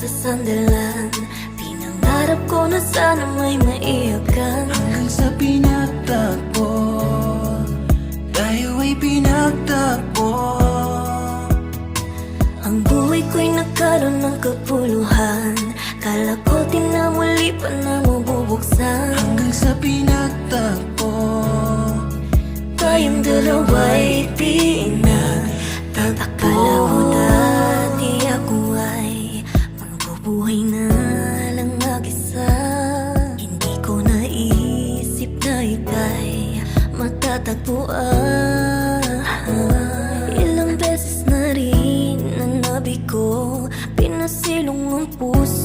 sa sandalan. Pinangarap ko na sana may maiyakan. Hanggang sa pinagtagpo, tayo ay pinagtagpo. Ang buhay ko'y nagkaroon ng kapuluhan. Kala ko di na muli pa na mabubuksan. Hanggang sa pinagtagpo, tayong dalawa'y di na Akala ko dati ako ay mabubuhay na lang mag-isa. Hindi ko naisip na ika'y matatagpuan. Ilang beses na rin ang nabi ko, pinasilong ang puso